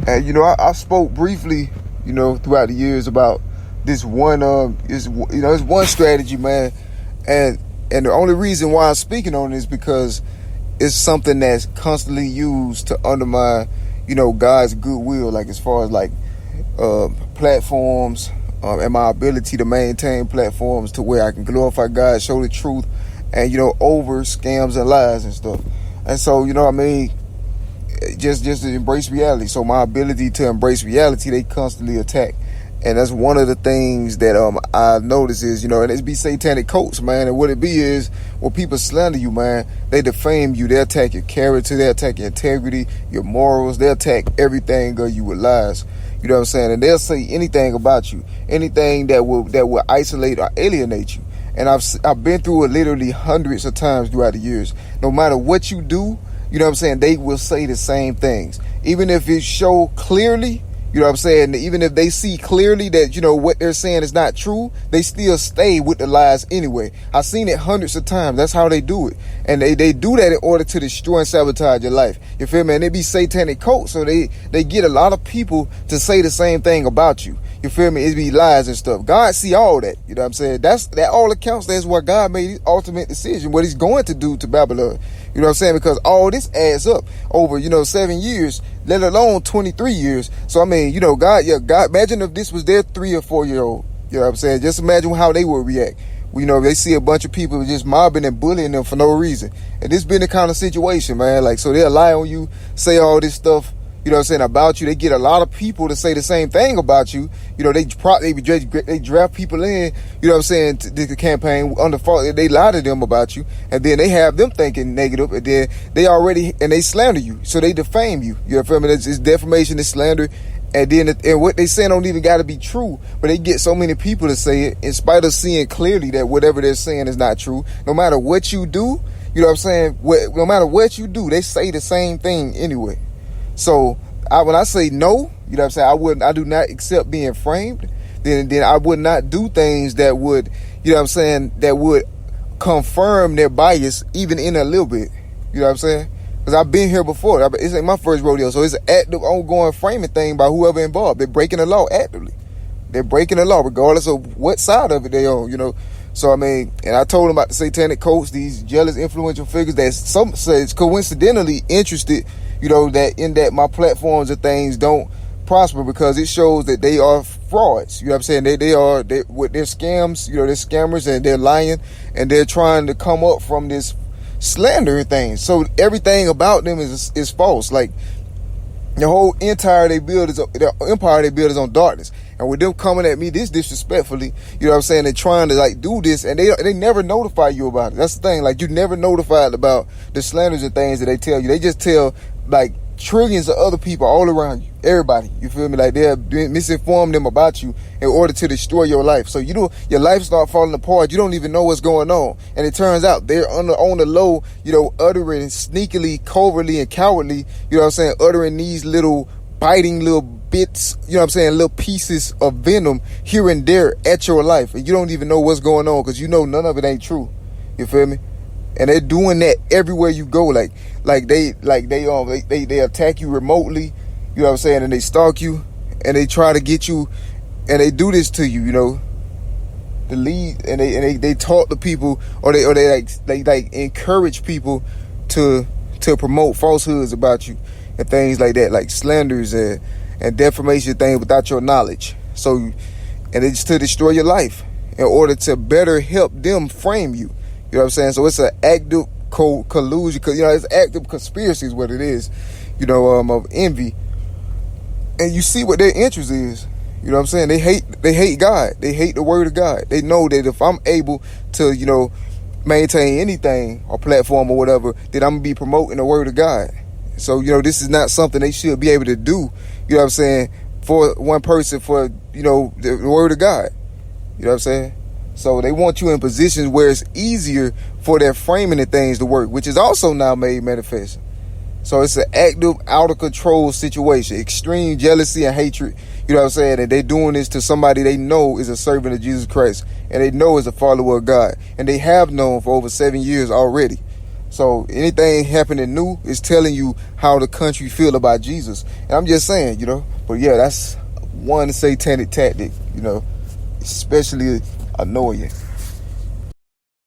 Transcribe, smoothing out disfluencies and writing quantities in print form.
And, I spoke briefly, throughout the years about this one, it's one strategy, man. And the only reason why I'm speaking on it is because it's something that's constantly used to undermine, God's goodwill, like as far as like platforms and my ability to maintain platforms to where I can glorify God, show the truth, and, over scams and lies and stuff. And so, just to embrace reality. So my ability to embrace reality, they constantly attack. And that's one of the things that I notice is, and it's be satanic cults, man. And what it be is, when people slander you, man, they defame you. They attack your character. They attack your integrity, your morals. They attack everything of you with lies. You know what I'm saying? And they'll say anything about you, anything that will isolate or alienate you. And I've been through it literally hundreds of times throughout the years. No matter what you do, you know what I'm saying, they will say the same things. Even if it show clearly, you know what I'm saying, even if they see clearly that, what they're saying is not true, they still stay with the lies anyway. I've seen it hundreds of times. That's how they do it. And they do that in order to destroy and sabotage your life. You feel me? And they be satanic cults, so they get a lot of people to say the same thing about you. You feel me? It be lies and stuff. God see all that. You know what I'm saying? That all accounts. That's why God made his ultimate decision, what he's going to do to Babylon. You know what I'm saying? Because all this adds up over, 7 years, let alone 23 years. So, God, imagine if this was their 3 or 4 year old. You know what I'm saying? Just imagine how they would react. They see a bunch of people just mobbing and bullying them for no reason. And this been the kind of situation, man. Like, so they'll lie on you, say all this stuff, you know what I'm saying, about you. They get a lot of people to say the same thing about you. They draft people in, you know what I'm saying, to the campaign under fault. They lie to them about you, and then they have them thinking negative, and then they slander you, so they defame you. You know what I mean? It's defamation, it's slander, and then what they say don't even got to be true, but they get so many people to say it in spite of seeing clearly that whatever they're saying is not true. No matter what you do, you know what I'm saying, no matter what you do, they say the same thing anyway. So when I say no, you know what I'm saying, I do not accept being framed, then I would not do things that would, you know what I'm saying, that would confirm their bias even in a little bit. You know what I'm saying? Because I've been here before. It's ain't my first rodeo. So it's an active, ongoing framing thing by whoever involved. They're breaking the law actively. They're breaking the law regardless of what side of it they on, So, and I told them about the satanic cults, these jealous, influential figures that some says coincidentally interested, that my platforms and things don't prosper because it shows that they are frauds. You know what I'm saying? They with their scams, they're scammers and they're lying and they're trying to come up from this slander thing. So everything about them is false. Like the whole empire they build is on darkness. And with them coming at me this disrespectfully, you know what I'm saying, they're trying to do this, and they never notify you about it. That's the thing. Like, you never notified about the slanders and things that they tell you. They just tell trillions of other people all around you, everybody. You feel me? Like, they're misinforming them about you in order to destroy your life. So your life start falling apart. You don't even know what's going on. And it turns out they're on the low, uttering sneakily, covertly, and cowardly, you know what I'm saying, uttering these little biting little bits, little pieces of venom here and there at your life. And you don't even know what's going on because none of it ain't true. You feel me? And they're doing that everywhere you go. They attack you remotely, you know what I'm saying, and they stalk you and they try to get you, and they do this to you, the lead, and they talk to people, or they encourage people to promote falsehoods about you and things like that, like slanders and defamation things without your knowledge. So, and it's to destroy your life in order to better help them frame you. You know what I'm saying? So it's an active collusion, it's active conspiracy is what it is, of envy. And you see what their interest is. You know what I'm saying? They hate God. They hate the word of God. They know that if I'm able to, maintain anything or platform or whatever, then I'm going to be promoting the word of God. So, this is not something they should be able to do, you know what I'm saying, for one person, for, the word of God. You know what I'm saying? So they want you in positions where it's easier for their framing of things to work, which is also now made manifest. So it's an active, out of control situation, extreme jealousy and hatred. You know what I'm saying? And they're doing this to somebody they know is a servant of Jesus Christ, and they know is a follower of God, and they have known for over 7 years already. So anything happening new is telling you how the country feel about Jesus. And I'm just saying, but yeah, that's one satanic tactic, especially annoying.